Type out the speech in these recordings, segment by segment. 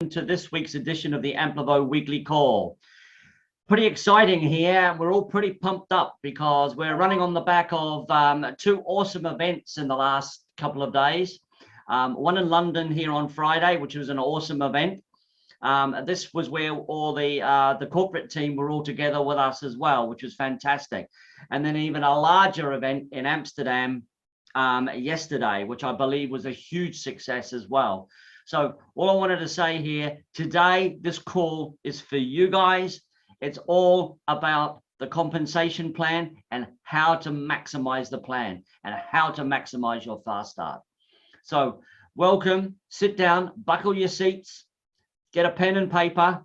welcome to this week's edition of the Amplivo Weekly Call. Pretty exciting here. We're all pretty pumped up because we're running on the back of two awesome events in the last couple of days. One in London here on Friday, which was an awesome event. This was where all the corporate team were all together with us as well, which was fantastic. And then even a larger event in Amsterdam yesterday, which I believe was a huge success as well. So all I wanted to say here today, this call is for you guys. It's all about the compensation plan and how to maximize the plan and how to maximize your fast start. So welcome, sit down, buckle your seats, get a pen and paper,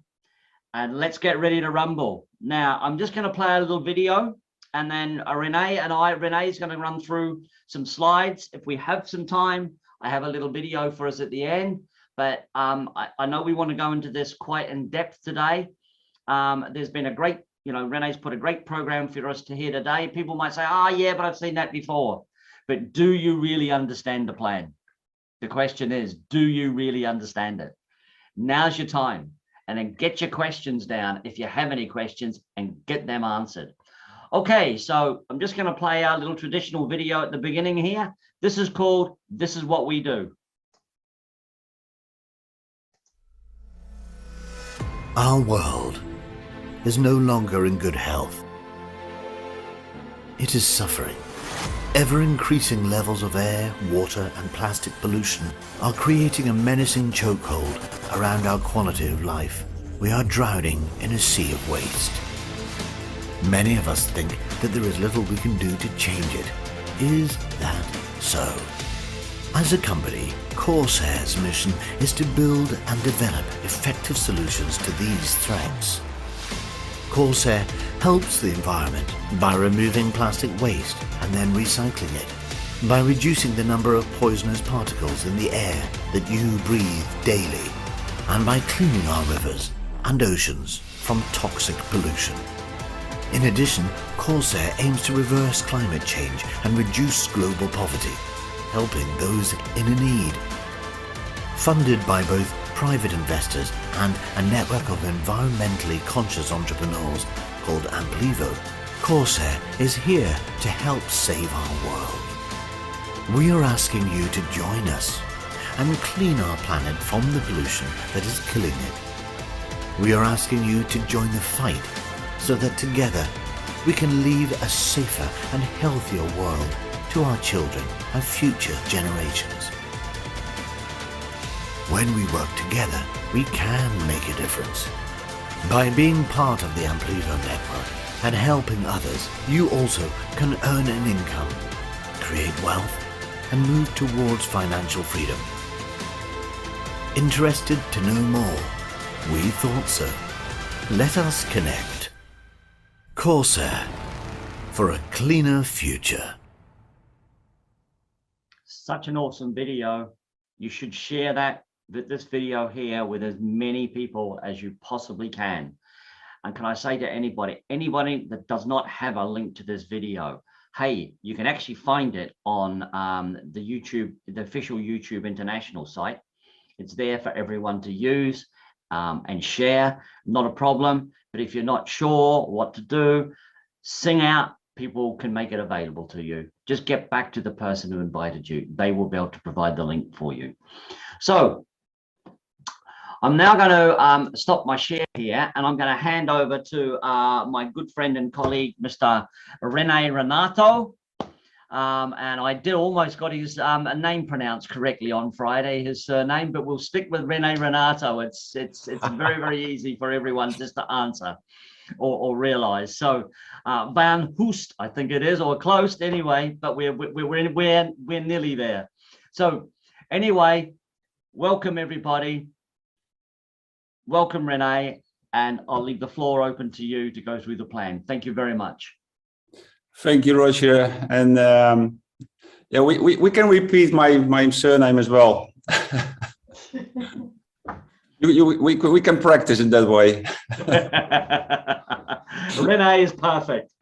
and let's get ready to rumble. Now, I'm just going to play a little video, and then Renee is going to run through some slides. If we have some time, I have a little video for us at the end, but I know we want to go into this quite in depth today. There's been a great, Renee's put a great program for us to hear today. People might say, oh yeah, but I've seen that before. But do you really understand the plan? The question is, do you really understand it? Now's your time. And then get your questions down if you have any questions and get them answered. Okay, so I'm just going to play our little traditional video at the beginning here. This is called This Is What We Do. Our world is no longer in good health. It is suffering. Ever-increasing levels of air, water, and plastic pollution are creating a menacing chokehold around our quality of life. We are drowning in a sea of waste. Many of us think that there is little we can do to change it. Is that so? As a company, Corsair's mission is to build and develop effective solutions to these threats. Corsair helps the environment by removing plastic waste and then recycling it, by reducing the number of poisonous particles in the air that you breathe daily, and by cleaning our rivers and oceans from toxic pollution. In addition, Corsair aims to reverse climate change and reduce global poverty, helping those in need. Funded by both private investors and a network of environmentally conscious entrepreneurs called Amplivo, Corsair is here to help save our world. We are asking you to join us and clean our planet from the pollution that is killing it. We are asking you to join the fight so that together we can leave a safer and healthier world to our children and future generations. When we work together, we can make a difference. By being part of the Amplivo network and helping others, you also can earn an income, create wealth, and move towards financial freedom. Interested to know more? We thought so. Let us connect. Corsair, for a cleaner future. Such an awesome video. You should share this video here with as many people as you possibly can. And can I say to anybody that does not have a link to this video, hey, you can actually find it on the official YouTube International site. It's there for everyone to use and share, not a problem. But if you're not sure what to do, sing out. People can make it available to you. Just get back to the person who invited you. They will be able to provide the link for you. So I'm now going to stop my share here, and I'm going to hand over to my good friend and colleague, Mr. Rene Renato. And I did almost got his name pronounced correctly on Friday, his surname, but we'll stick with Rene Renato. It's very, very easy for everyone just to answer or realize. So Van Hoest, I think it is, or close anyway, but we're nearly there. So anyway, welcome everybody. Welcome Rene, and I'll leave the floor open to you to go through the plan. Thank you very much. Thank you, Roger. And yeah, we can repeat my surname as well. we can practice it that way. Rene is perfect.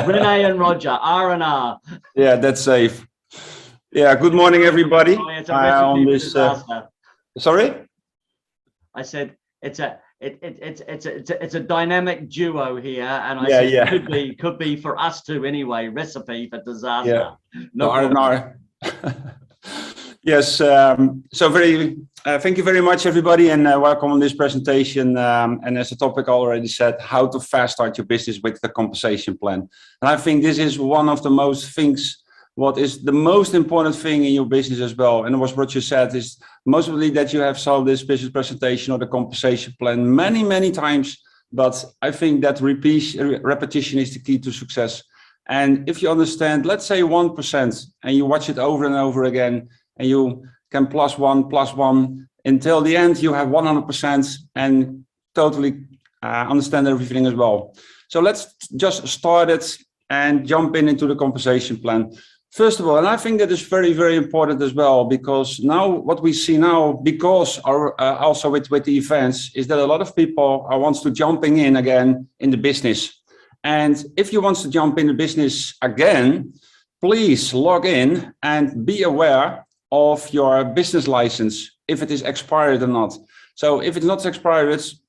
Rene and Roger, R&R. Yeah, that's safe. Yeah, good morning, everybody. On this, sorry? I said it's a dynamic duo here, and I said it could be for us two anyway. Recipe for disaster. No problem. Yes. So thank you very much, everybody, and welcome on this presentation. And as the topic already said, how to fast start your business with the compensation plan. And I think this is one of the most things. What is the most important thing in your business as well? And what you said is mostly that you have saw this business presentation or the compensation plan many times. But I think that repetition is the key to success. And if you understand, let's say 1%, and you watch it over and over again, and you can plus one until the end, you have 100% and totally understand everything as well. So let's just start it and jump into the compensation plan. First of all, and I think that is very important as well, because now what we see now, because also with the events, is that a lot of people are wants to jumping in again in the business. And if you want to jump in the business again, please log in and be aware of your business license, if it is expired or not. So if it's not expired, it's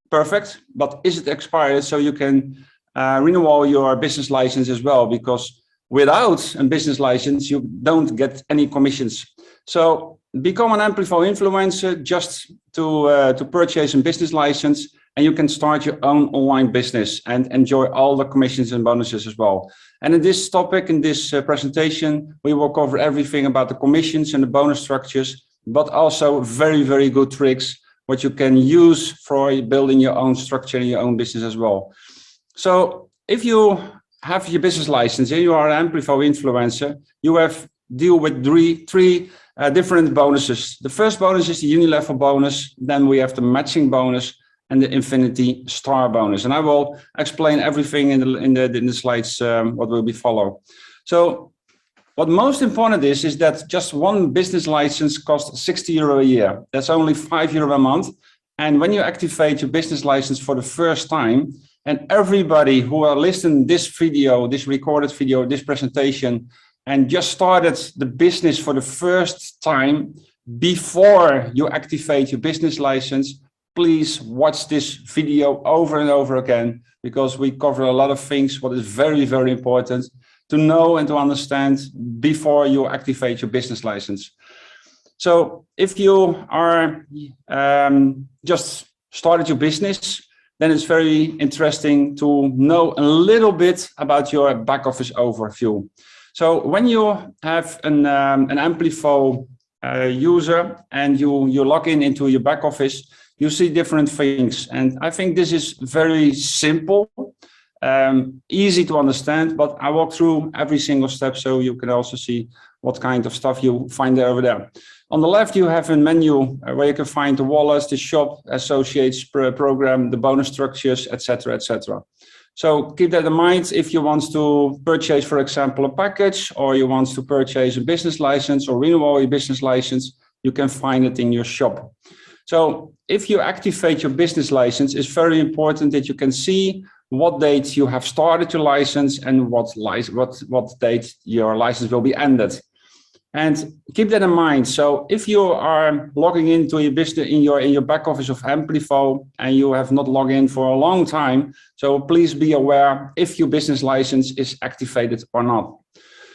perfect, but is it expired, so you can renew your business license as well, because without a business license, you don't get any commissions. So become an Amplivo influencer just to purchase a business license, and you can start your own online business and enjoy all the commissions and bonuses as well. And in this topic, in this presentation, we will cover everything about the commissions and the bonus structures, but also very good tricks what you can use for building your own structure in your own business as well. So if you have your business license and you are an Amplivo influencer, you have deal with three different bonuses. The first bonus is the Unilevel bonus. Then we have the matching bonus and the Infinity Star bonus. And I will explain everything in the slides what will be follow. So what most important is that just one business license costs €60 a year. That's only €5 a month. And when you activate your business license for the first time, and everybody who are listening this video, this recorded video, this presentation, and just started the business for the first time before you activate your business license, please watch this video over and over again, because we cover a lot of things what is very important to know and to understand before you activate your business license. So if you are just started your business, then it's very interesting to know a little bit about your back office overview. So when you have an Amplivo user and you log into your back office, you see different things. And I think this is very simple, easy to understand, but I walk through every single step so you can also see what kind of stuff you find over there. On the left, you have a menu where you can find the wallets, the shop, associates, program, the bonus structures, etc. So keep that in mind if you want to purchase, for example, a package, or you want to purchase a business license or renew your business license, you can find it in your shop. So if you activate your business license, it's very important that you can see what date you have started your license and what date your license will be ended. And keep that in mind. So if you are logging into your business in your back office of Amplivo and you have not logged in for a long time, so please be aware if your business license is activated or not.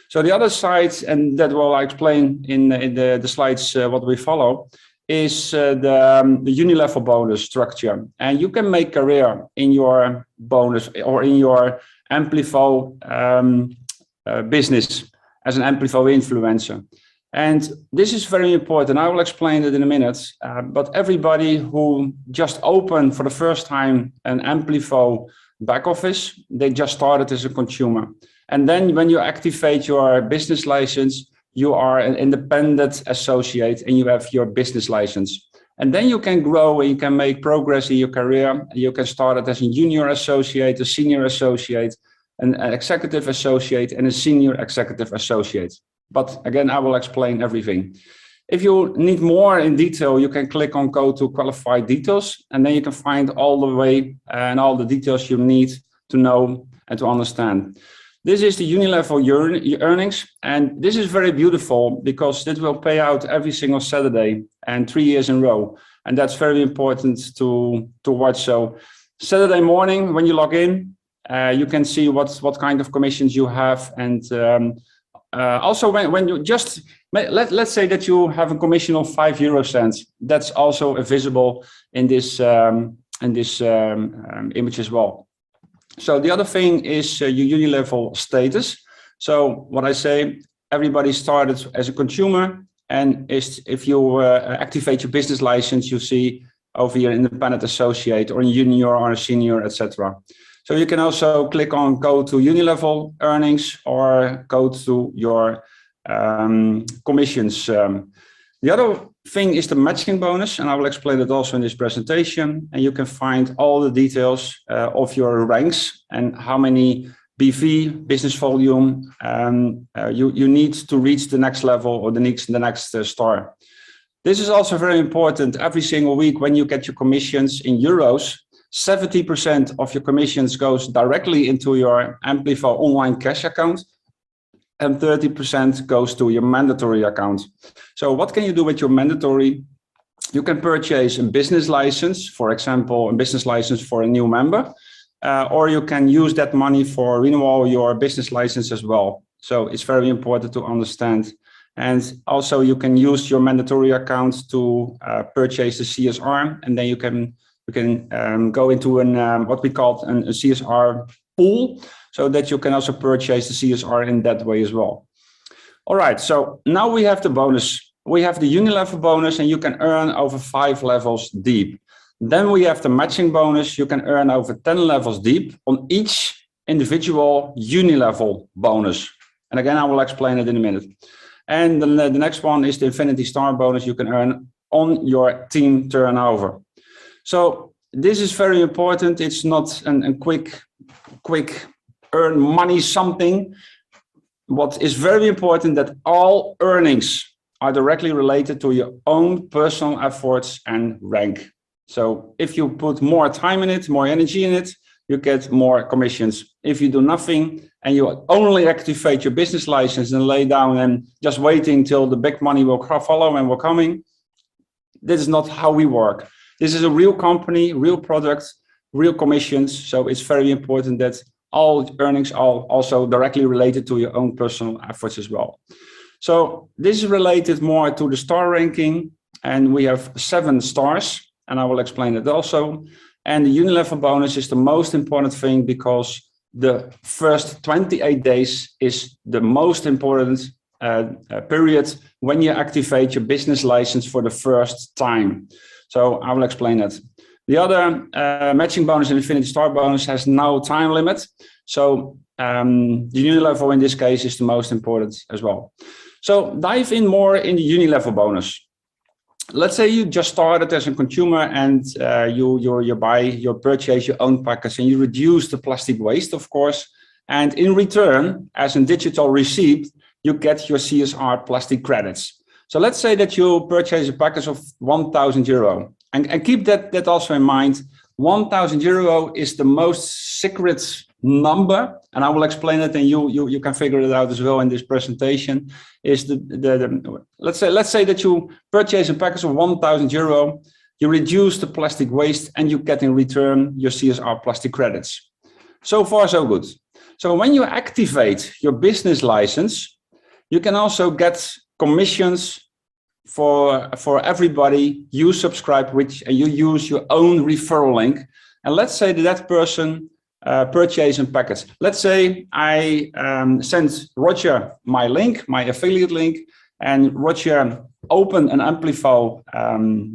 So the other side, and that will explain in the slides what we follow, is the Unilevel bonus structure. And you can make career in your bonus or in your Amplivo business as an Amplivo influencer. And this is very important. I will explain it in a minute, but everybody who just opened for the first time an Amplivo back office, they just started as a consumer. And then when you activate your business license, you are an independent associate and you have your business license. And then you can grow and you can make progress in your career. You can start it as a junior associate, a senior associate, an executive associate, and a senior executive associate. But again, I will explain everything. If you need more in detail, you can click on go to qualified details, and then you can find all the way and all the details you need to know and to understand. This is the Unilevel earnings, and this is very beautiful because it will pay out every single Saturday and 3 years in a row. And that's very important to watch. So Saturday morning, when you log in, you can see what kind of commissions you have. And also when you just, let's say that you have a commission of 5 euro cents, that's also visible in this image as well. So the other thing is your Unilevel status. So what I say, everybody started as a consumer, and if you activate your business license, you see over here independent associate or a junior or a senior, etc. So you can also click on go to Unilevel earnings or go to your commissions. The other thing is the matching bonus, and I will explain it also in this presentation. And you can find all the details of your ranks and how many BV, business volume, you need to reach the next level or the next star. This is also very important. Every single week when you get your commissions in euros, 70% of your commissions goes directly into your Amplivo online cash account, and 30% goes to your mandatory account. So what can you do with your mandatory? You can purchase a business license, for example, a business license for a new member, or you can use that money for renewal your business license as well. So it's very important to understand. And also you can use your mandatory account to purchase the CSR, and then you can go into what we call a CSR pool, so that you can also purchase the CSR in that way as well. All right, so now we have the bonus. We have the Unilevel bonus, and you can earn over 5 levels deep. Then we have the matching bonus. You can earn over 10 levels deep on each individual Unilevel bonus. And again, I will explain it in a minute. And then the next one is the Infinity Star bonus you can earn on your team turnover. So this is very important. It's not a quick earn money something. What is very important that all earnings are directly related to your own personal efforts and rank. So if you put more time in it, more energy in it, you get more commissions. If you do nothing and you only activate your business license and lay down and just waiting till the big money will follow and will coming, this is not how we work. This is a real company, real product, real commissions. So it's very important that all earnings are also directly related to your own personal efforts as well. So this is related more to the star ranking, and we have 7 stars, and I will explain it also. And the Unilevel bonus is the most important thing because the first 28 days is the most important period when you activate your business license for the first time. So I will explain it. The other matching bonus and Infinity Star bonus has no time limit. So the Unilevel in this case is the most important as well. So dive in more in the Unilevel bonus. Let's say you just started as a consumer and you purchase your own package and you reduce the plastic waste, of course. And in return, as a digital receipt, you get your CSR plastic credits. So let's say that you purchase a package of 1,000 euro. And keep that also in mind. 1,000 euro is the most secret number, and I will explain it, and you can figure it out as well in this presentation. Is let's say that you purchase a package of 1,000 euro, you reduce the plastic waste, and you get in return your CSR plastic credits. So far, so good. So when you activate your business license, you can also get commissions for everybody you subscribe with, and you use your own referral link. And let's say that person purchase a package. Let's say I send Roger my link, my affiliate link, and Roger opened an Amplivo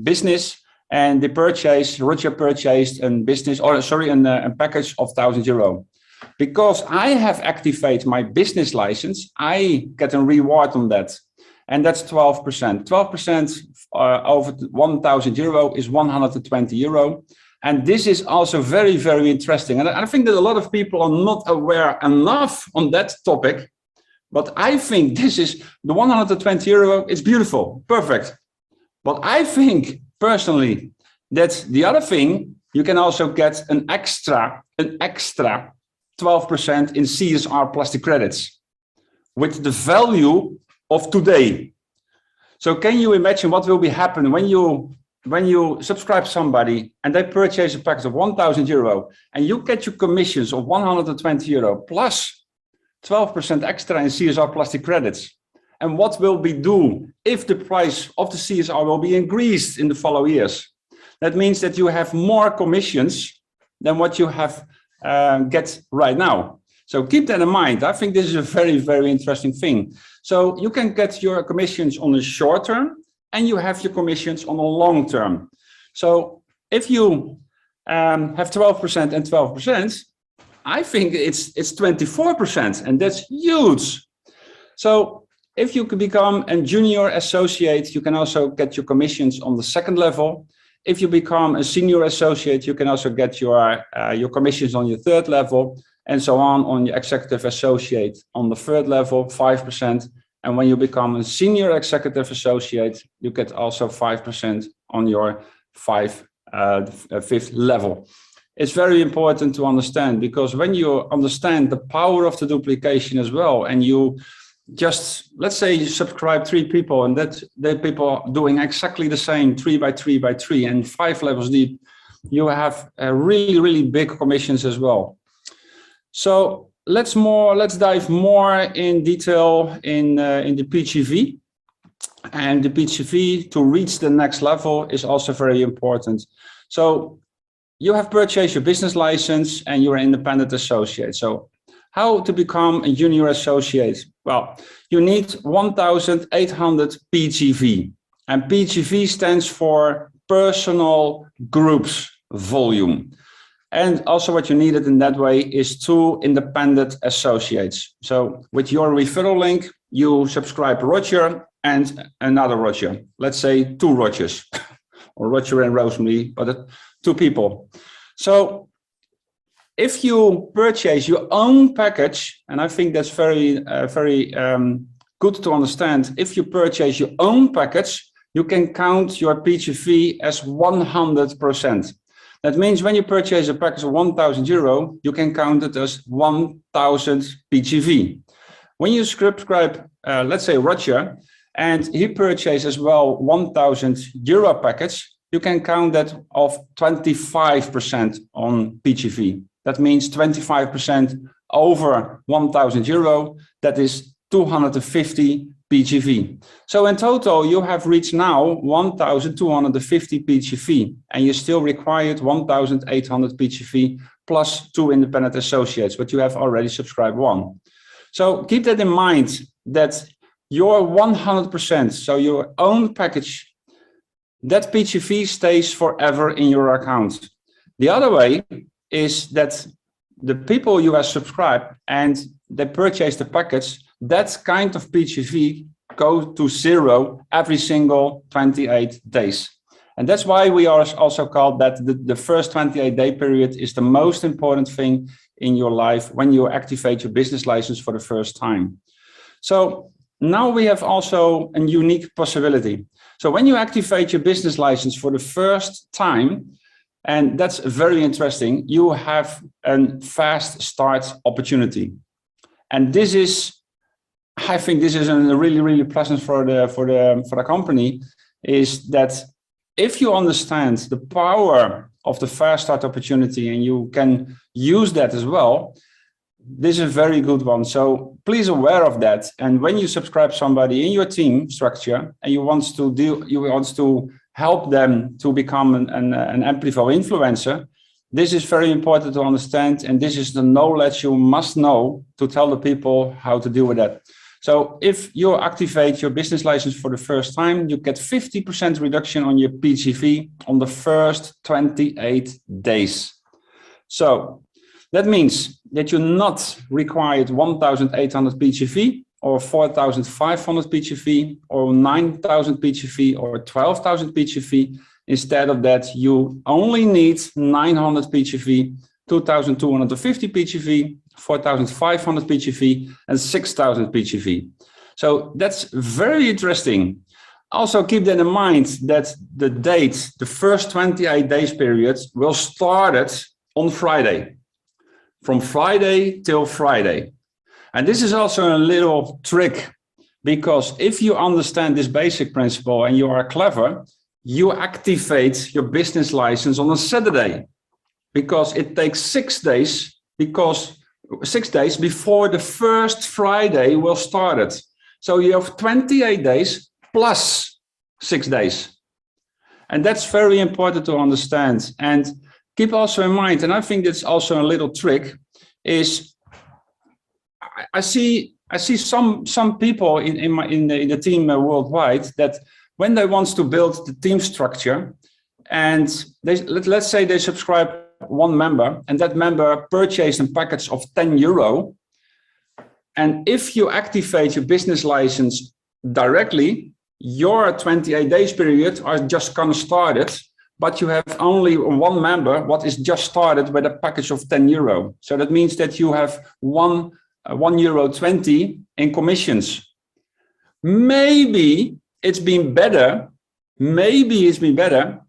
business, and Roger purchased a business, or sorry, a package of 1,000 euro. Because I have activated my business license, I get a reward on that. And that's 12%. 12% over 1,000 euro is 120 euro. And this is also very, very interesting. And I think that a lot of people are not aware enough on that topic. But I think this is the 120 euro. It's beautiful, perfect. But I think personally that the other thing, you can also get an extra 12% in CSR plastic credits with the value of today. So can you imagine what will be happen when you when you subscribe somebody and they purchase a package of 1,000 euro and you get your commissions of 120 euro plus 12% extra in CSR plastic credits. And what will we do if the price of the CSR will be increased in the following years? That means that you have more commissions than what you have get right now. So keep that in mind. I think this is a very, very interesting thing. So you can get your commissions on the short term and you have your commissions on the long term. So if you have 12% and 12%, I think it's 24%, and that's huge. So if you could become a junior associate, you can also get your commissions on the second level. If you become a senior associate, you can also get your commissions on your third level, and so on your executive associate on the third level, 5%. And when you become a senior executive associate, you get also 5% on your fifth level. It's very important to understand, because when you understand the power of the duplication as well, and you just, let's say you subscribe 3 people and that the people doing exactly the same 3 by 3 by 3 and 5 levels deep, you have really, really big commissions as well. So let's dive more in detail in the PGV. And the PGV to reach the next level is also very important. So you have purchased your business license and you're an independent associate. So how to become a junior associate? Well, you need 1,800 PGV. And PGV stands for personal groups volume. And also what you needed in that way is 2 independent associates. So with your referral link, you subscribe Roger and another Roger. Let's say 2 Rogers, or Roger and Rosemary, but 2 people. So if you purchase your own package, and I think that's very good to understand, if you purchase your own package, you can count your PGV as 100%. That means when you purchase a package of 1,000 euro, you can count it as 1,000 PGV. When you subscribe, let's say Roger, and he purchases as well 1,000 euro package, you can count that of 25% on PGV. That means 25% over 1,000 euro, that is 250 PGV. So in total, you have reached now 1,250 PGV, and you still required 1,800 PGV plus 2 independent associates, but you have already subscribed 1. So keep that in mind, that your 100%, so your own package, that PGV stays forever in your account. The other way is that the people you have subscribed and they purchase the package, that kind of PGV goes to 0 every single 28 days. And that's why we are also called that the first 28-day period is the most important thing in your life when you activate your business license for the first time. So now we have also a unique possibility. So when you activate your business license for the first time, and that's very interesting, you have a fast start opportunity. And this is, I think this is a really, really pleasant for the company, is that if you understand the power of the fast start opportunity and you can use that as well, this is a very good one. So please aware of that. And when you subscribe somebody in your team structure and you want to help them to become an Amplivo influencer, this is very important to understand. And this is the knowledge you must know to tell the people how to deal with that. So if you activate your business license for the first time, you get 50% reduction on your PGV on the first 28 days. So that means that you're not required 1,800 PGV or 4,500 PGV or 9,000 PGV or 12,000 PGV. Instead of that, you only need 900 PGV, 2,250 PGV, 4,500 PGV and 6,000 PGV. So that's very interesting. Also keep that in mind that the date, the first 28 days period will start on Friday, from Friday till Friday. And this is also a little trick, because if you understand this basic principle and you are clever, you activate your business license on a Saturday, because it takes 6 days, because 6 days before the first Friday will start it. So you have 28 days plus 6 days. And that's very important to understand. And keep also in mind, and I think that's also a little trick, is I see some people in the team worldwide that when they want to build the team structure, and let's say they subscribe one member, and that member purchased a package of €10, and if you activate your business license directly, your 28 days period are just gonna started, but you have only one member what is just started with a package of €10. So that means that you have €1.20 in commissions. Maybe it's been better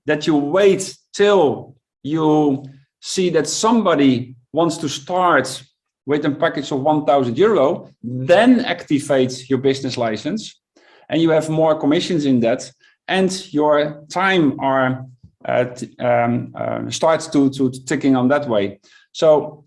that you wait till you see that somebody wants to start with a package of €1,000, then activate your business license, and you have more commissions in that, and your time starts to ticking on that way. So,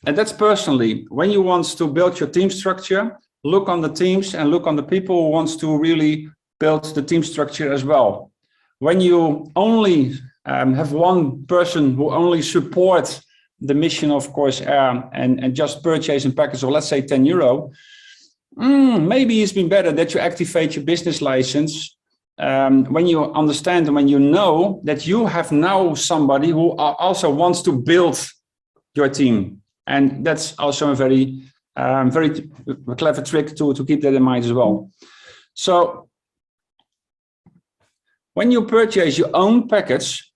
and that's personally, when you want to build your team structure, look on the teams and look on the people who wants to really build the team structure as well. When you only have one person who only supports the mission of Corsair and just purchase a package of, let's say, €10, maybe it's been better that you activate your business license when you understand and when you know that you have now somebody who also wants to build your team. And that's also a very clever trick to keep that in mind as well. So when you purchase your own package,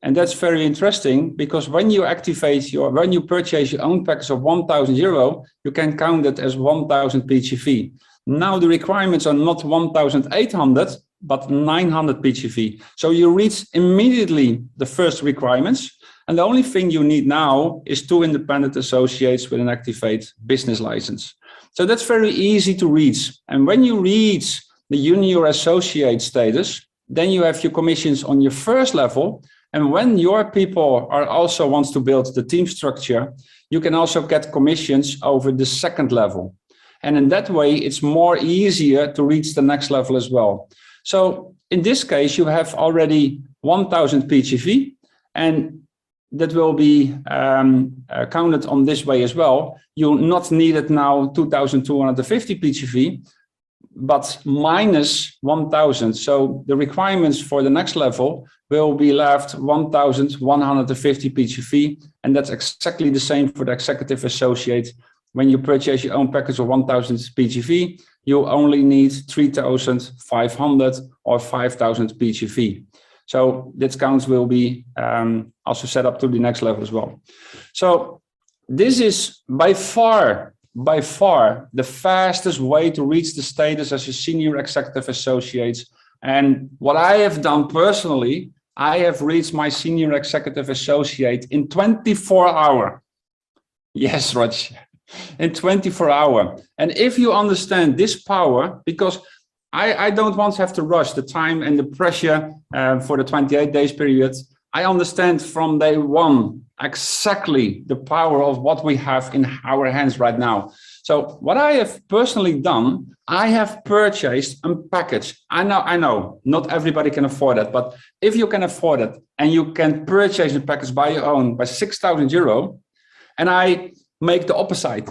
and that's very interesting, because when you purchase your own package of €1,000, you can count it as 1,000 PGV. Now the requirements are not 1,800, but 900 PGV. So you reach immediately the first requirements. And the only thing you need now is 2 independent associates with an activate business license. So that's very easy to reach. And when you reach the junior associate status, then you have your commissions on your first level. And when your people are also wants to build the team structure, you can also get commissions over the second level. And in that way, it's more easier to reach the next level as well. So in this case, you have already 1,000 PGV, and that will be counted on this way as well. You not needed now 2,250 PGV, but minus 1,000. So the requirements for the next level will be left 1,150 PGV, and that's exactly the same for the executive associate. When you purchase your own package of 1,000 PGV, you only need 3,500 or 5,000 PGV. So that counts will be also set up to the next level as well. So this is by far the fastest way to reach the status as a senior executive associate. And what I have done personally, I have reached my senior executive associate in 24 hours. Yes, Raj, in 24 hours. And if you understand this power, because I don't want to have to rush the time and the pressure for the 28 days period. I understand from day one exactly the power of what we have in our hands right now. So what I have personally done, I have purchased a package. I know not everybody can afford it, but if you can afford it and you can purchase a package by your own by €6,000, and I make the opposite.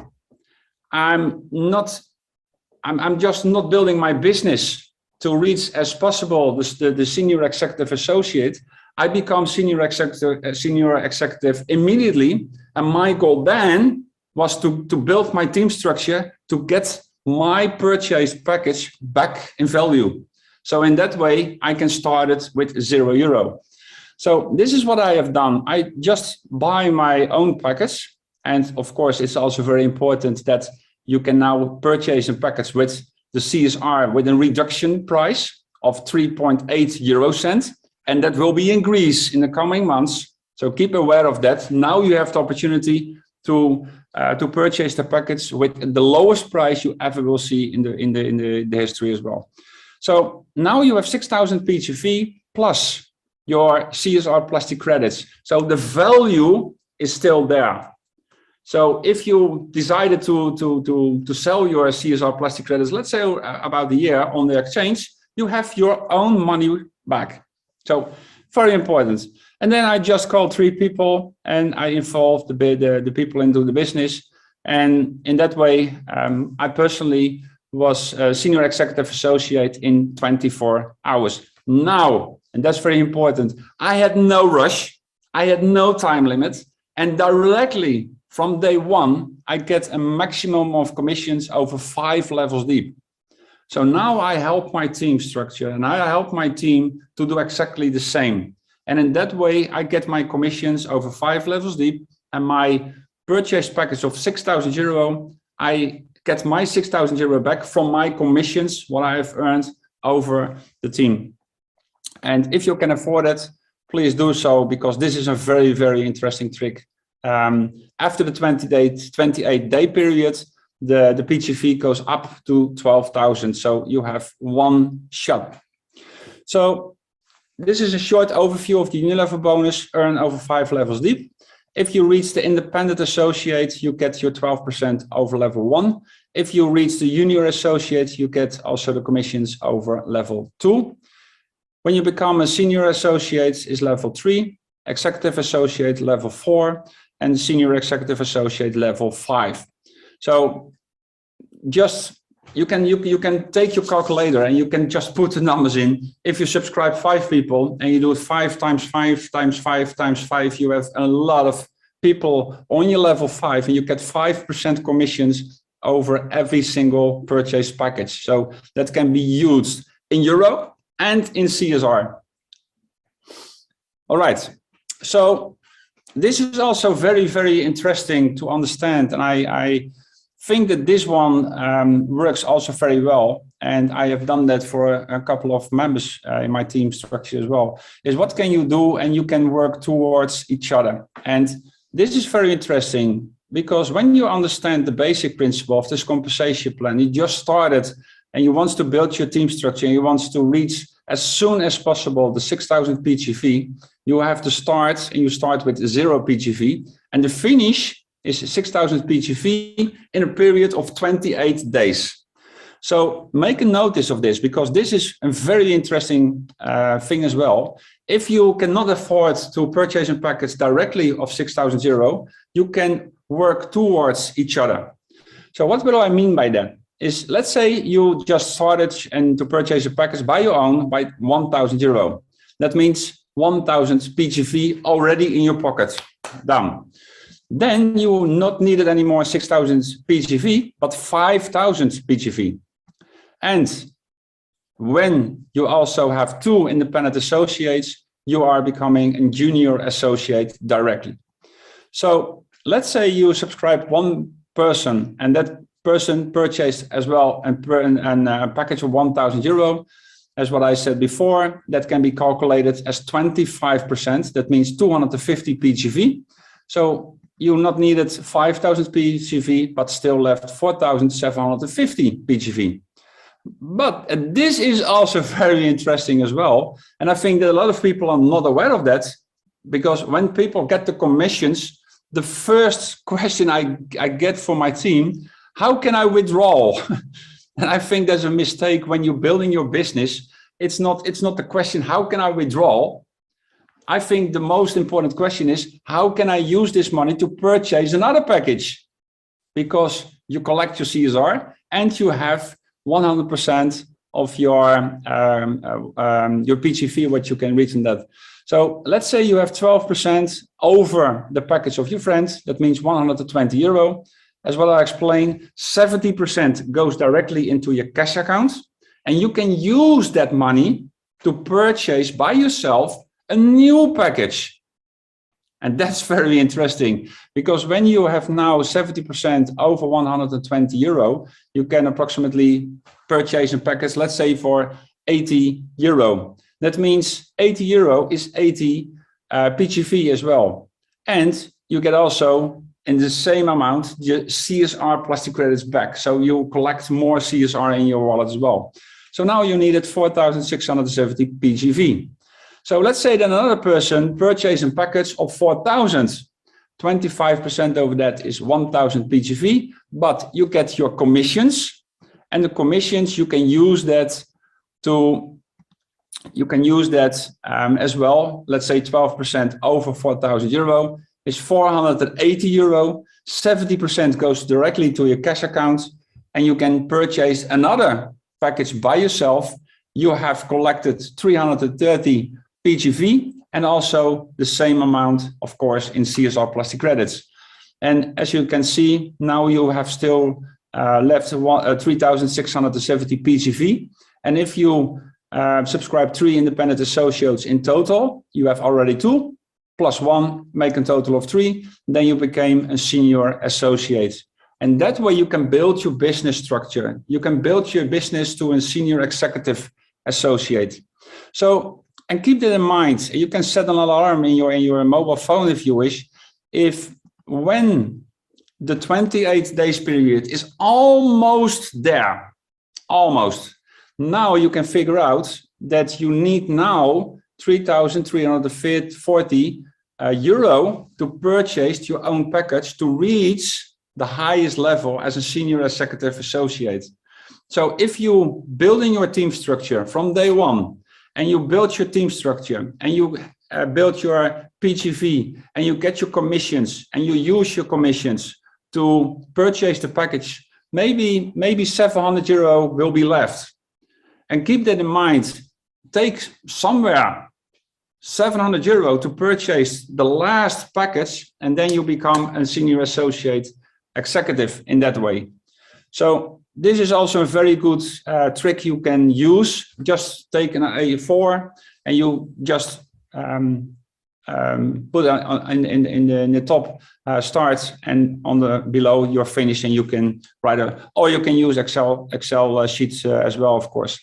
I'm just not building my business to reach as possible the senior executive associate. I become senior executive immediately, and my goal then was to build my team structure to get my purchase package back in value. So in that way, I can start it with €0. So this is what I have done. I just buy my own package, and of course, it's also very important that you can now purchase a package with the CSR with a reduction price of 3.8 euro cents, and that will be increased in the coming months. So keep aware of that. Now you have the opportunity to purchase the package with the lowest price you ever will see in the history as well. So now you have 6,000 PGV plus your CSR plastic credits. So the value is still there. So if you decided to sell your CSR plastic credits, let's say about a year on the exchange, you have your own money back. So very important. And then I just called 3 people and I involved the people into the business. And in that way, I personally was a senior executive associate in 24 hours. Now, and that's very important, I had no rush, I had no time limit, and directly from day one, I get a maximum of commissions over 5 levels deep. So now I help my team structure and I help my team to do exactly the same. And in that way, I get my commissions over 5 levels deep, and my purchase package of 6,000 euro, I get my 6,000 euro back from my commissions, what I have earned over the team. And if you can afford it, please do so, because this is a very, very interesting trick. After the 28-day period, the PGV goes up to 12,000. So you have one shot. So this is a short overview of the Unilevel bonus, earn over 5 levels deep. If you reach the independent associate, you get your 12% over level 1. If you reach the junior associate, you get also the commissions over level 2. When you become a senior associate is level 3, executive associate level 4, and senior executive associate level 5. So just you can take your calculator and you can just put the numbers in. If you subscribe 5 people and you do it 5 times 5 times 5 times 5, you have a lot of people on your level 5, and you get 5% commissions over every single purchase package. So that can be used in Europe and in CSR. All right. So this is also very, very interesting to understand. And I think that this one works also very well. And I have done that for a couple of members in my team structure as well, is what can you do? And you can work towards each other. And this is very interesting, because when you understand the basic principle of this compensation plan, you just started and you want to build your team structure and you want to reach as soon as possible the 6,000 PGV, you have to start, and you start with 0 PGV, and the finish is 6,000 PGV in a period of 28 days. So make a notice of this, because this is a very interesting thing as well. If you cannot afford to purchase a package directly of 6,000 euro, you can work towards each other. So what do I mean by that? Is, let's say you just started and to purchase a package by your own by 1,000 euro. That means 1,000 PGV already in your pocket, down. Then you not needed anymore 6,000 PGV, but 5,000 PGV. And when you also have 2 independent associates, you are becoming a junior associate directly. So let's say you subscribe 1 person, and that person purchased as well a package of 1,000 euro. As what I said before, that can be calculated as 25%. That means 250 PGV. So you not needed 5,000 PGV, but still left 4,750 PGV. But this is also very interesting as well. And I think that a lot of people are not aware of that, because when people get the commissions, the first question I get from my team, how can I withdraw? And I think there's a mistake when you're building your business. It's not the question, how can I withdraw? I think the most important question is, how can I use this money to purchase another package? Because you collect your CSR and you have 100% of your PGV, what you can reach in that. So let's say you have 12% over the package of your friend. That means 120 euro. As well, I explained, 70% goes directly into your cash account, and you can use that money to purchase by yourself a new package. And that's very interesting, because when you have now 70% over 120 euro, you can approximately purchase a package, let's say for 80 euro. That means 80 euro is 80 PGV as well. And you get also in the same amount, the CSR plastic credits back. So you collect more CSR in your wallet as well. So now you needed 4,670 PGV. So let's say that another person purchased a package of 4,000. 25% over that is 1,000 PGV, but you get your commissions, and the commissions you can use that as well. Let's say 12% over 4,000 euro is 480 euro. 70% goes directly to your cash account, and you can purchase another package by yourself. You have collected 330 PGV and also the same amount, of course, in CSR plastic credits. And as you can see, now you have still left 3,670 PGV. And if you subscribe 3 independent associates in total, you have already 2 plus 1, make a total of 3. Then you became a senior associate. And that way you can build your business structure. You can build your business to a senior executive associate. So, and keep that in mind. You can set an alarm in your mobile phone if you wish. If when the 28 days period is almost there, almost, now you can figure out that you need now 3,340 euro to purchase your own package to reach the highest level as a senior executive associate. So if you build in your team structure from day one, and you build your team structure, and you build your PGV, and you get your commissions, and you use your commissions to purchase the package, maybe 700 euro will be left. And keep that in mind. Take somewhere 700 euro to purchase the last package, and then you become a senior associate executive in that way. So this is also a very good trick you can use. Just take an A4 and you just put in the top start, and on the below you're finished, and you can write or you can use Excel sheets as well, of course.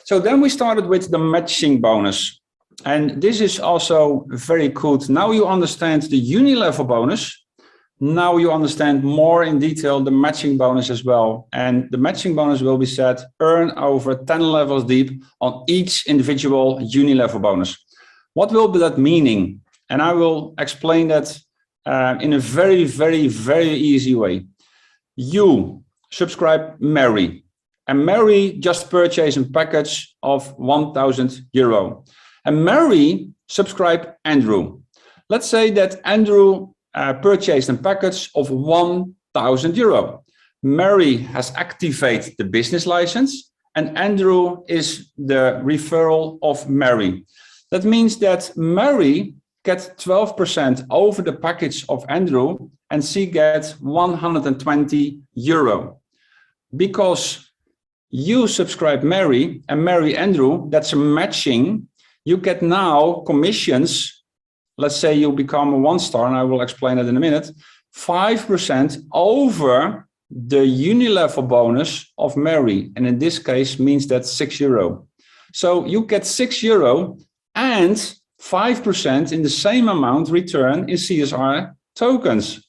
So then we started with the matching bonus, and this is also very good. Now you understand the Unilevel bonus. Now you understand more in detail the matching bonus as well. And the matching bonus will be set, earn over 10 levels deep on each individual Unilevel bonus. What will be that meaning? And I will explain that in a very, very, very easy way. You subscribe Mary, and Mary just purchased a package of 1,000 euro. And Mary subscribed Andrew. Let's say that Andrew purchased a package of 1,000 euro. Mary has activated the business license, and Andrew is the referral of Mary. That means that Mary gets 12% over the package of Andrew, and she gets 120 euro. Because you subscribe Mary and Mary Andrew, that's a matching. You get now commissions. Let's say you become a 1-star, and I will explain it in a minute, 5% over the Unilevel bonus of Mary. And in this case means that 6 euro. So you get 6 euro and 5% in the same amount return in CSR tokens.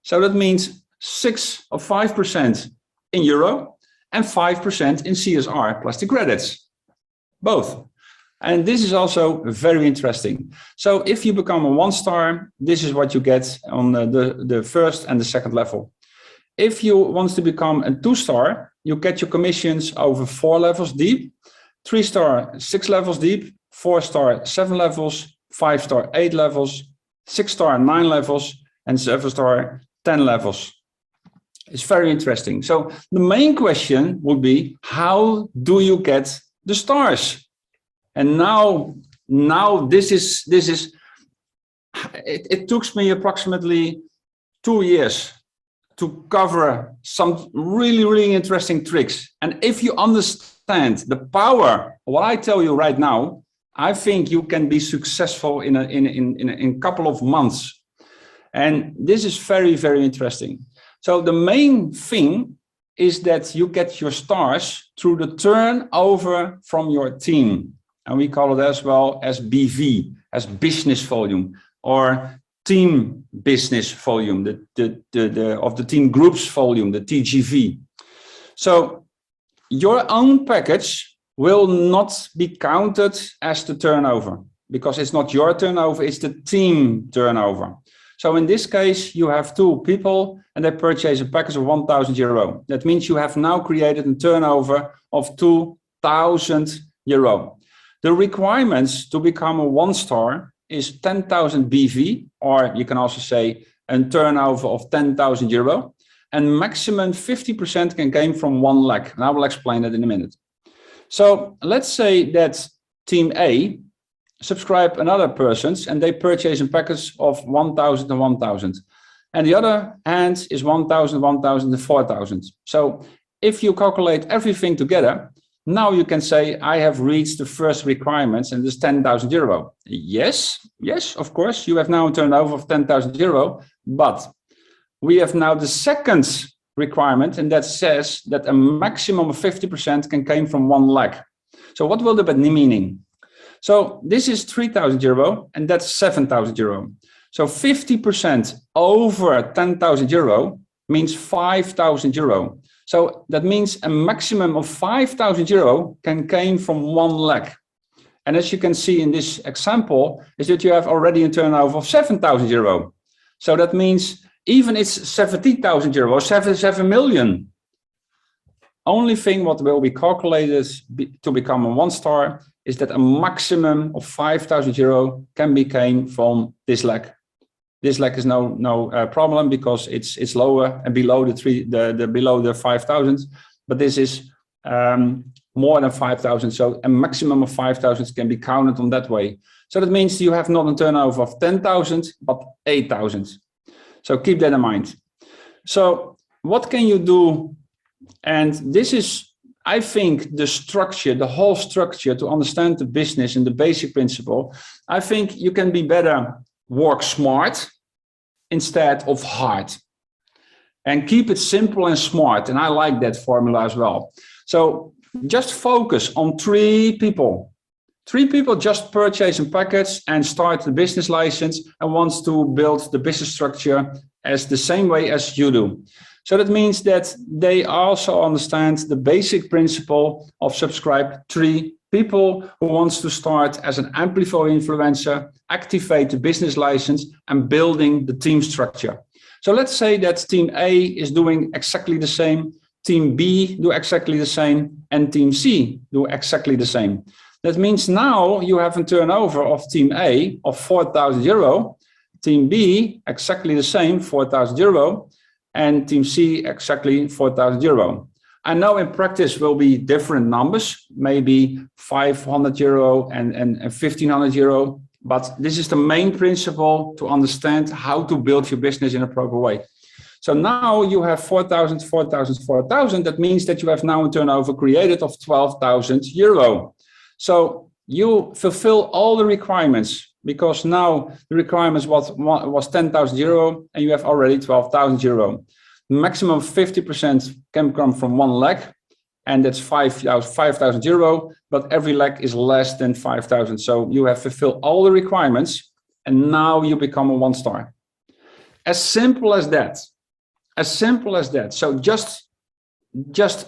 So that means 5% in euro and 5% in CSR plastic credits, both. And this is also very interesting. So if you become a 1-star, this is what you get on the first and the second level. If you want to become a 2-star, you get your commissions over 4 levels deep, 3-star, 6 levels deep, 4-star, 7 levels, 5-star, 8 levels, 6-star, 9 levels, and 7-star, 10 levels. It's very interesting. So the main question would be, how do you get the stars? And now this is it took me approximately 2 years to cover some really, really interesting tricks. And if you understand the power of what I tell you right now, I think you can be successful in a couple of months. And this is very, very interesting. So the main thing is that you get your stars through the turnover from your team. And we call it as well as BV, as business volume, or team business volume, of the team groups volume, the TGV. So your own package will not be counted as the turnover, because it's not your turnover, it's the team turnover. So in this case, you have 2 people and they purchase a package of 1,000 euro. That means you have now created a turnover of 2,000 euro. The requirements to become a 1-star is 10,000 BV, or you can also say a turnover of 10,000 euro. And maximum 50% can come from 1 lakh. And I will explain that in a minute. So let's say that team A subscribe another persons and they purchase a package of 1,000 and 1,000. And the other hand is 1,000, 1,000 and 4,000. So if you calculate everything together, now you can say, I have reached the first requirements and it's 10,000 euro. Yes, of course, you have now a turnover of 10,000 euro, but we have now the second requirement, and that says that a maximum of 50% can come from 1 lakh. So what will that meaning? So this is 3,000 euro and that's 7,000 euro. So 50% over 10,000 euro means 5,000 euro. So that means a maximum of 5,000 euro can come from 1 lakh. And as you can see in this example, is that you have already a turnover of 7,000 euro. So that means even it's 70,000 euro, 7 million. Only thing what will be calculated to become a 1-star is that a maximum of 5,000 euro can be came from this lakh. This lakh is no problem because it's lower and below below the 5,000, but this is more than 5,000. So a maximum of 5,000 can be counted on that way. So that means you have not a turnover of 10,000, but 8,000. So keep that in mind. So what can you do? And this is, I think, the structure, the whole structure to understand the business and the basic principle. I think you can be better work smart instead of hard. And keep it simple and smart. And I like that formula as well. So just focus on 3 people. 3 people just purchase a package and start the business license and wants to build the business structure as the same way as you do. So that means that they also understand the basic principle of subscribe 3 people who wants to start as an Amplivo influencer, activate the business license and building the team structure. So let's say that team A is doing exactly the same, team B do exactly the same, and team C do exactly the same. That means now you have a turnover of team A of 4,000 euro, team B exactly the same, 4,000 euro, and team C exactly 4,000 euro. I know in practice will be different numbers, maybe 500 euro and 1,500 euro, but this is the main principle to understand how to build your business in a proper way. So now you have 4,000, 4,000, 4,000. That means that you have now a turnover created of 12,000 euro. So you fulfill all the requirements because now the requirements was 10,000 euro and you have already 12,000 euro. Maximum 50% can come from 1 lakh and that's 5,000 euro, but every lakh is less than 5,000. So you have fulfilled all the requirements and now you become a 1-star. As simple as that. As simple as that. So just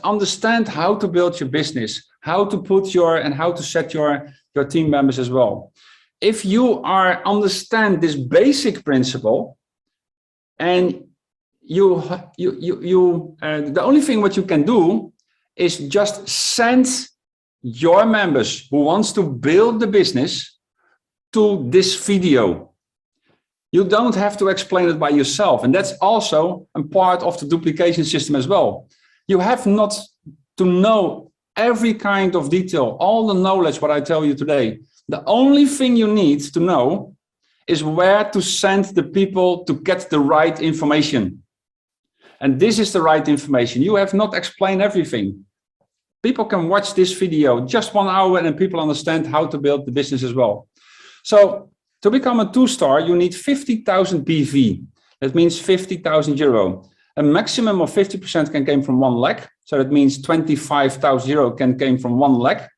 understand how to build your business, how to put and how to set your team members as well. If you understand this basic principle, and the only thing what you can do is just send your members who wants to build the business to this video. You don't have to explain it by yourself, and that's also a part of the duplication system as well. You have not to know every kind of detail, all the knowledge what I tell you today. The only thing you need to know is where to send the people to get the right information. And this is the right information. You have not explained everything. People can watch this video just 1 hour and people understand how to build the business as well. So to become a 2-star, you need 50,000 BV. That means 50,000 euro. A maximum of 50% can come from 1 lakh. So that means 25,000 euro can come from 1 lakh.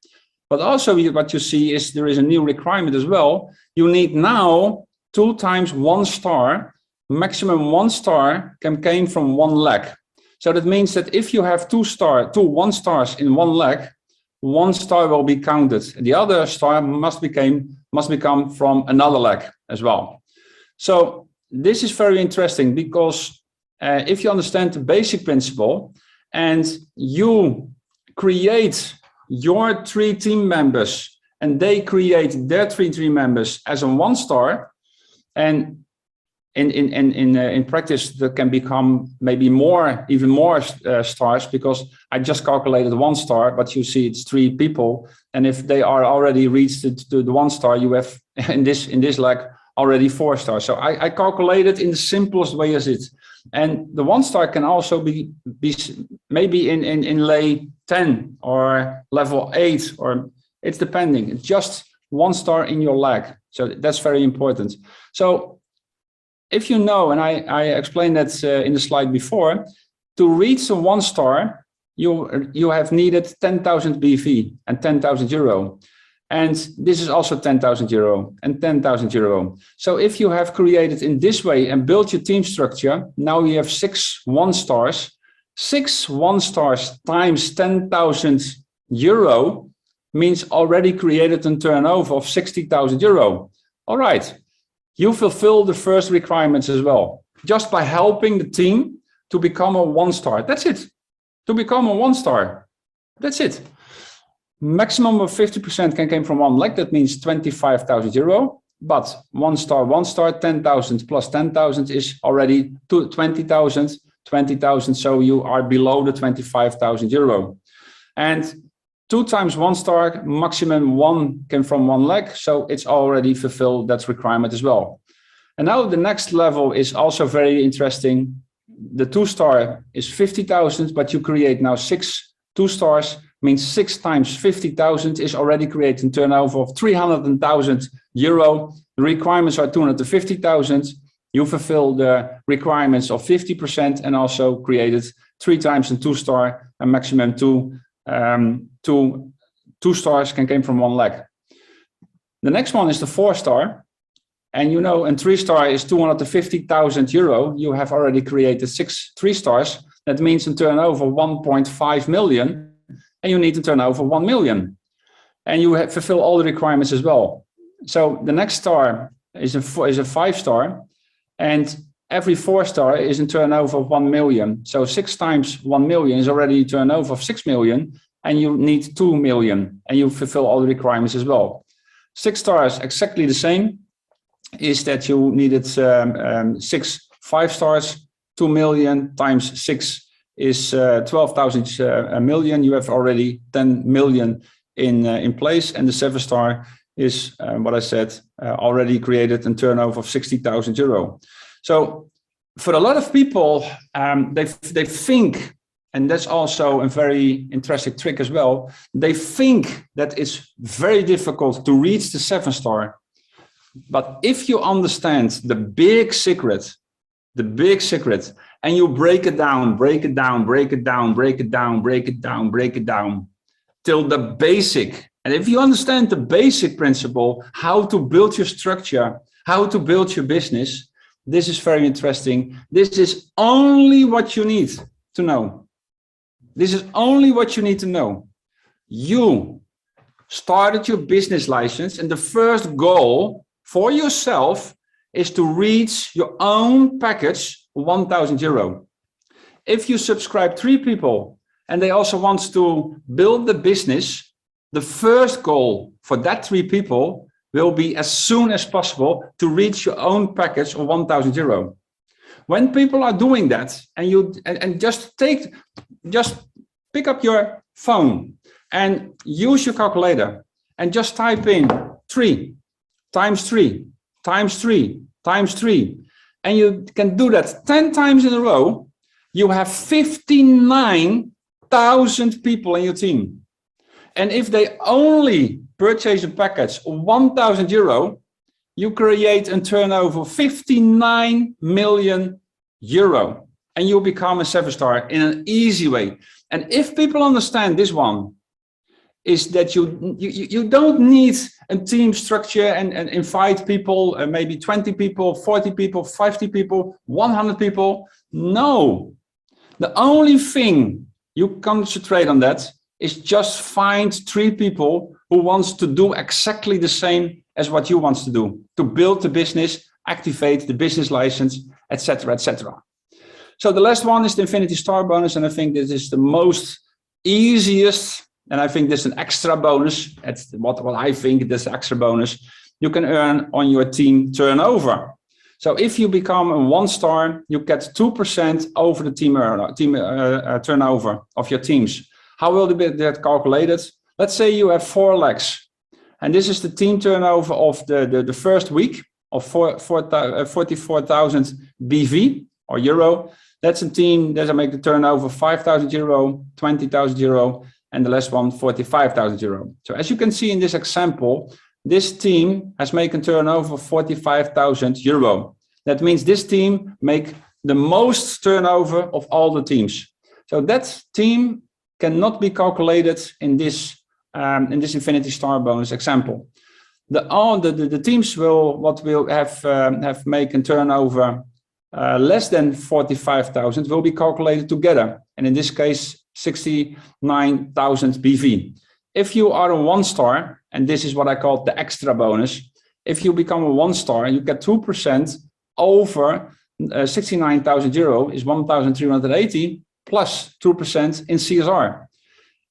But also what you see is there is a new requirement as well. You need now 2 times 1 star. Maximum 1 star can come from 1 lakh. So that means that if you have 2 1 stars in 1 lakh, one star will be counted. The other star must become from another leg as well. So this is very interesting because if you understand the basic principle and you create your 3 team members and they create their 3 team members as a 1 star, and in practice that can become maybe even more stars, because I just calculated 1 star, but you see it's 3 people, and if they are already reached the 1 star, you have in this leg already 4 stars. So I calculated in the simplest way as it, and the 1 star can also be maybe in lay 10 or level 8, or it's depending. It's just 1 star in your leg, so that's very important. So if you know, and I explained that in the slide before, to reach a 1 star, you have needed 10,000 BV and 10,000 euro. And this is also 10,000 euro and 10,000 euro. So if you have created in this way and built your team structure, now you have 6 1 stars. 6 1 stars times 10,000 euro means already created a turnover of 60,000 euro. All right. You fulfill the first requirements as well, just by helping the team to become a 1 star. That's it. To become a 1 star. That's it. Maximum of 50% can come from 1 leg. That means 25,000 euro. But 1 star, 10,000 plus 10,000 is already 20,000. 20,000. So you are below the 25,000 euro. And 2 times 1 star, maximum 1 came from 1 leg, so it's already fulfilled that requirement as well. And now the next level is also very interesting. The 2 star is 50,000, but you create now 6 2 stars, means 6 times 50,000 is already creating turnover of 300,000 euro. The requirements are 250,000. You fulfill the requirements of 50% and also created 3 times a 2 star, and maximum 2 stars can come from 1 leg. The next one is the 4 star, and you know, and 3 star is 250,000 euro. You have already created 6 3 stars. That means a turnover 1.5 million, and you need to turn over 1 million, and you have fulfill all the requirements as well. So the next star is a 5 star, and every 4 star is a turnover of 1 million. So 6 times 1 million is already a turnover of 6 million, and you need 2 million, and you fulfill all the requirements as well. 6 stars, exactly the same, is that you needed 6 5 stars, 2 million times 6 is 12,000 million. You have already 10 million in place, and the 7 star is what I said, already created a turnover of 60,000 euro. So for a lot of people, they think, and that's also a very interesting trick as well, they think that it's very difficult to reach the 7 star. But if you understand the big secret, and you break it down till the basic, and if you understand the basic principle, how to build your structure, how to build your business, this is very interesting. This is only what you need to know. This is only what you need to know. You started your business license, and the first goal for yourself is to reach your own package, 1,000 euro. If you subscribe 3 people and they also want to build the business, the first goal for that 3 people will be as soon as possible to reach your own package of 1,000 euro. When people are doing that, and just pick up your phone and use your calculator and just type in 3 times 3 times 3 times 3, and you can do that 10 times in a row, you have 59,000 people in your team. And if they only purchase a package of 1,000 euro, you create a turnover of 59 million euro, and you become a 7 star in an easy way. And if people understand this one, is that you don't need a team structure and invite people, maybe 20 people, 40 people, 50 people, 100 people. No, the only thing you concentrate on that is just find 3 people who wants to do exactly the same as what you want to do, to build the business, activate the business license, etc., etc. So the last one is the Infinity Star bonus, and I think this is the most easiest, and I think this is an extra bonus. That's what I think this extra bonus you can earn on your team turnover. So if you become a 1-star, you get 2% over the team turnover of your teams. How will that calculated? Let's say you have 4 legs, and this is the team turnover of the first week of 44,000 BV or euro. That's a team that make the turnover 5,000 euro, 20,000 euro, and the last one 45,000 euro. So as you can see in this example, this team has made a turnover of 45,000 euro. That means this team make the most turnover of all the teams. So that team cannot be calculated in this Infinity Star bonus example. The teams will have make a turnover less than 45,000 will be calculated together, and in this case 69,000 BV. If you are a 1-star, and this is what I call the extra bonus, if you become a 1-star, you get 2% over 69,000 euro is 1,380 plus 2% in CSR.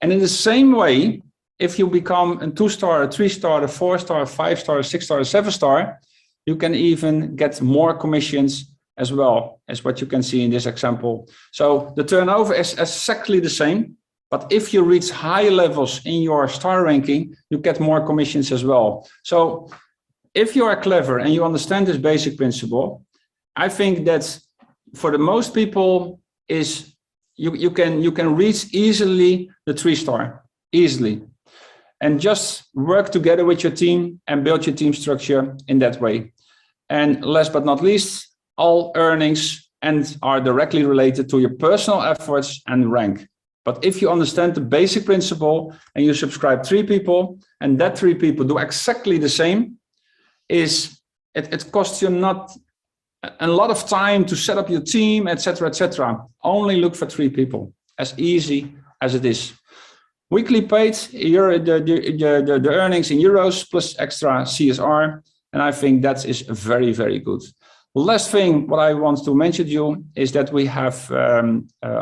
And in the same way, if you become a 2-star, a 3-star, a 4-star, a 5-star, a 6-star, a 7-star, you can even get more commissions as well as what you can see in this example. So the turnover is exactly the same, but if you reach high levels in your star ranking, you get more commissions as well. So if you are clever and you understand this basic principle, I think that for the most people is you can reach easily the 3-star, easily. And just work together with your team and build your team structure in that way. And last but not least, all earnings are directly related to your personal efforts and rank. But if you understand the basic principle and you subscribe 3 people and that 3 people do exactly the same, it costs you not a lot of time to set up your team, etc., etc. Only look for 3 people, as easy as it is. Weekly paid, the earnings in euros plus extra CSR, and I think that is very, very good. The last thing what I want to mention to you is that we have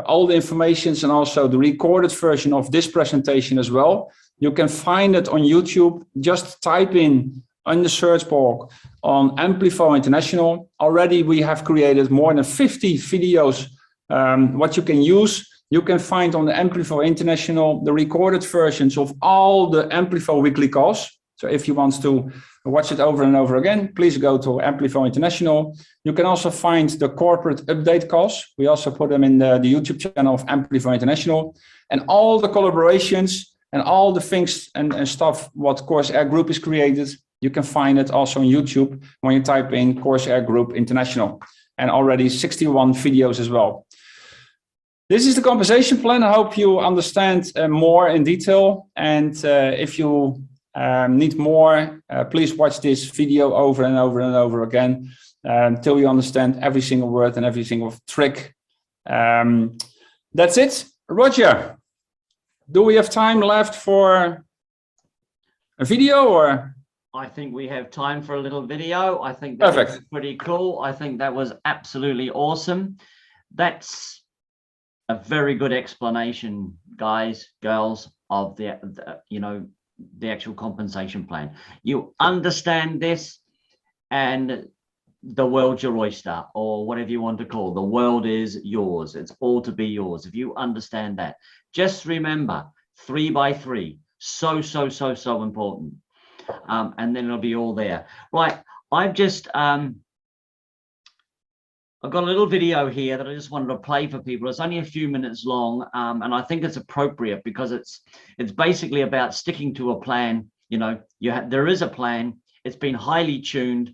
all the information and also the recorded version of this presentation as well. You can find it on YouTube. Just type in the search bar on Amplivo International. Already we have created more than 50 videos what you can use. You can find on the Amplivo International the recorded versions of all the Amplivo weekly calls. So if you want to watch it over and over again, please go to Amplivo International. You can also find the corporate update calls. We also put them in the YouTube channel of Amplivo International. And all the collaborations and all the things and stuff what Corsair Group is created, you can find it also on YouTube when you type in Corsair Group International. And already 61 videos as well. This is the compensation plan. I hope you understand more in detail. And if you need more, please watch this video over and over and over again until you understand every single word and every single trick. That's it. Roger, do we have time left for a video or? I think we have time for a little video. I think that was pretty cool. I think that was absolutely awesome. That's a very good explanation, guys, girls, of the actual compensation plan. You understand this and the world's your oyster, or whatever you want to call it. The world is yours. It's all to be yours. If you understand that, just remember 3 by 3. So important. And then it'll be all there. Right. I've got a little video here that I just wanted to play for people. It's only a few minutes long, and I think it's appropriate because it's basically about sticking to a plan. There is a plan. It's been highly tuned.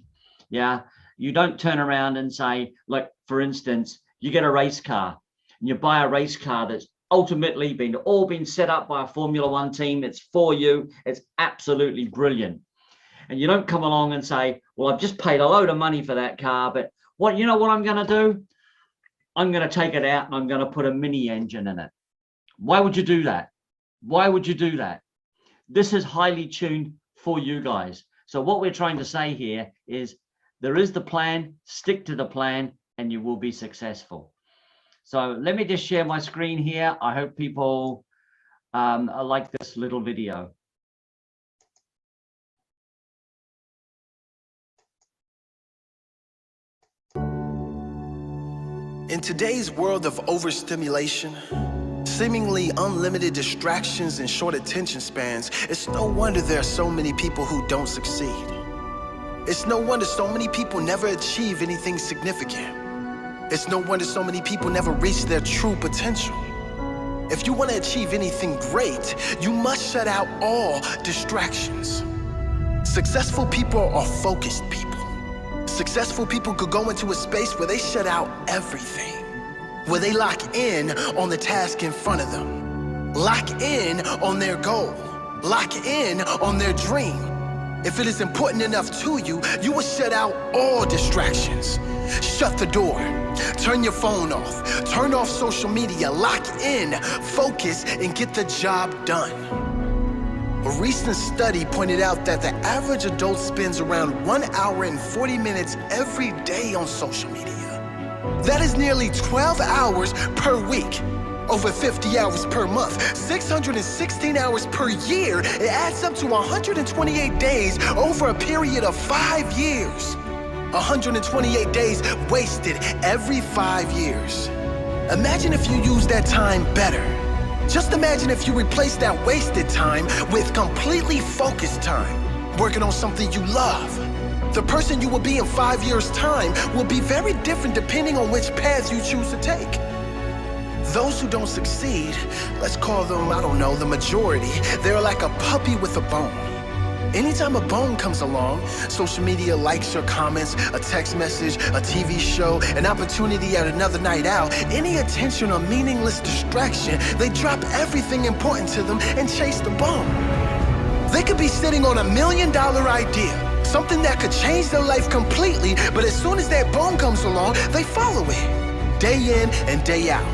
Yeah, you don't turn around and say, like, for instance, you get a race car and you buy a race car that's ultimately been set up by a Formula One team. It's for you. It's absolutely brilliant. And you don't come along and say, well, I've just paid a load of money for that car, but what I'm going to do? I'm going to take it out and I'm going to put a mini engine in it. Why would you do that? Why would you do that? This is highly tuned for you guys. So what we're trying to say here is there is the plan, stick to the plan, and you will be successful. So let me just share my screen here. I hope people like this little video. In today's world of overstimulation, seemingly unlimited distractions and short attention spans, it's no wonder there are so many people who don't succeed. It's no wonder so many people never achieve anything significant. It's no wonder so many people never reach their true potential. If you want to achieve anything great, you must shut out all distractions. Successful people are focused people. Successful people could go into a space where they shut out everything, where they lock in on the task in front of them, lock in on their goal, lock in on their dream. If it is important enough to you, you will shut out all distractions. Shut the door, turn your phone off, turn off social media, lock in, focus, and get the job done. A recent study pointed out that the average adult spends around 1 hour and 40 minutes every day on social media. That is nearly 12 hours per week, over 50 hours per month, 616 hours per year. It adds up to 128 days over a period of 5 years. 128 days wasted every 5 years. Imagine if you used that time better. Just imagine if you replace that wasted time with completely focused time, working on something you love. The person you will be in 5 years' time will be very different depending on which path you choose to take. Those who don't succeed, let's call them, I don't know, the majority, they're like a puppy with a bone. Anytime a bone comes along, social media likes your comments, a text message, a TV show, an opportunity at another night out, any attention or meaningless distraction, they drop everything important to them and chase the bone. They could be sitting on $1 million idea, something that could change their life completely, but as soon as that bone comes along, they follow it, day in and day out.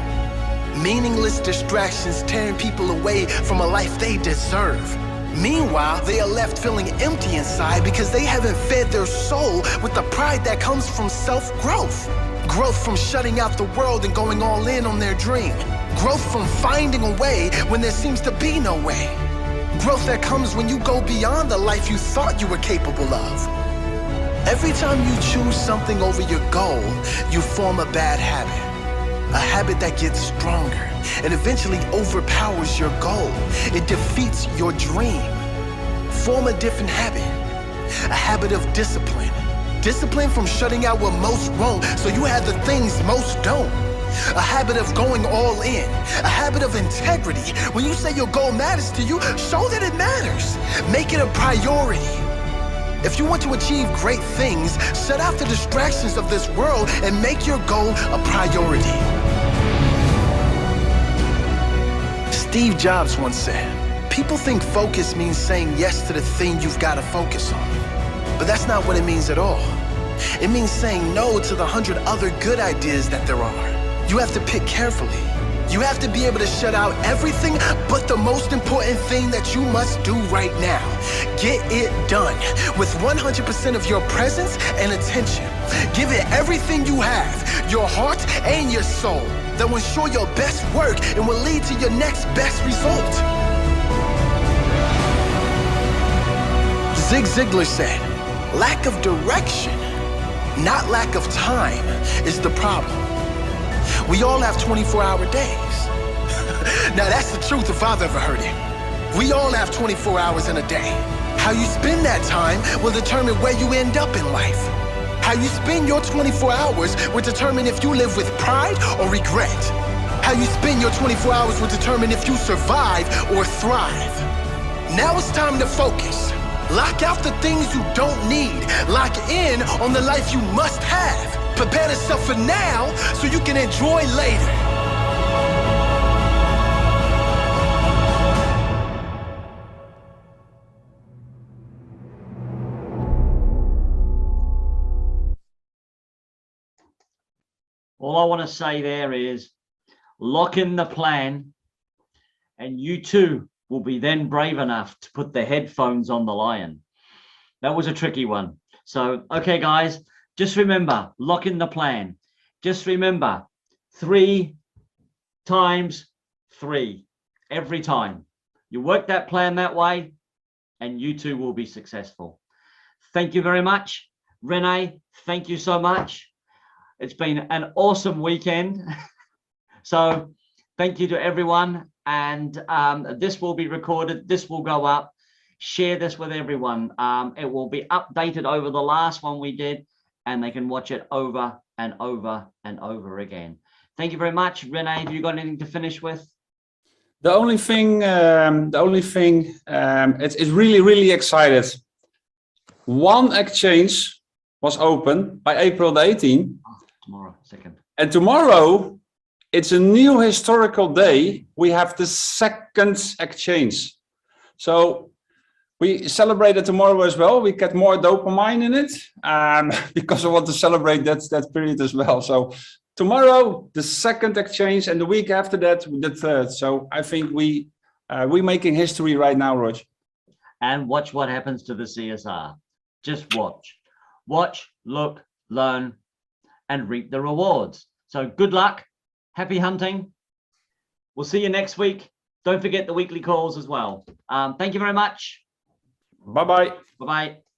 Meaningless distractions tearing people away from a life they deserve. Meanwhile, they are left feeling empty inside because they haven't fed their soul with the pride that comes from self-growth. Growth from shutting out the world and going all in on their dream. Growth from finding a way when there seems to be no way. Growth that comes when you go beyond the life you thought you were capable of. Every time you choose something over your goal, you form a bad habit. A habit that gets stronger and eventually overpowers your goal. It defeats your dream. Form a different habit. A habit of discipline. Discipline from shutting out what most won't, so you have the things most don't. A habit of going all in. A habit of integrity. When you say your goal matters to you, show that it matters. Make it a priority. If you want to achieve great things, shut out the distractions of this world and make your goal a priority. Steve Jobs once said, people think focus means saying yes to the thing you've got to focus on. But that's not what it means at all. It means saying no to the 100 other good ideas that there are. You have to pick carefully. You have to be able to shut out everything but the most important thing that you must do right now. Get it done with 100% of your presence and attention. Give it everything you have, your heart and your soul. That will ensure your best work and will lead to your next best result. Zig Ziglar said, lack of direction, not lack of time, is the problem. We all have 24-hour days. Now that's the truth if I've ever heard it. We all have 24 hours in a day. How you spend that time will determine where you end up in life. How you spend your 24 hours will determine if you live with pride or regret. How you spend your 24 hours will determine if you survive or thrive. Now it's time to focus. Lock out the things you don't need. Lock in on the life you must have. Prepare yourself for now so you can enjoy later. All I want to say there is lock in the plan and you too will be then brave enough to put the headphones on the lion. That was a tricky one. So, okay, guys, just remember, lock in the plan. Just remember, 3 times 3 every time. You work that plan that way, and you too will be successful. Thank you very much. Renee, thank you so much. It's been an awesome weekend. So thank you to everyone. And this will be recorded. This will go up. Share this with everyone. It will be updated over the last one we did, and they can watch it over and over and over again. Thank you very much. Renee, have you got anything to finish with? The only thing, it's really, really excited. One exchange was open by April the 18th. Oh, tomorrow, 2nd. And tomorrow, it's a new historical day. We have the 2nd exchange. So we celebrate it tomorrow as well. We get more dopamine in it because I want to celebrate that period as well. So tomorrow, the 2nd exchange, and the week after that, the 3rd. So I think we're making history right now, Rog. And watch what happens to the CSR. Just watch. Watch, look, learn, and reap the rewards. So good luck. Happy hunting. We'll see you next week. Don't forget the weekly calls as well. Thank you very much. Bye-bye. Bye-bye.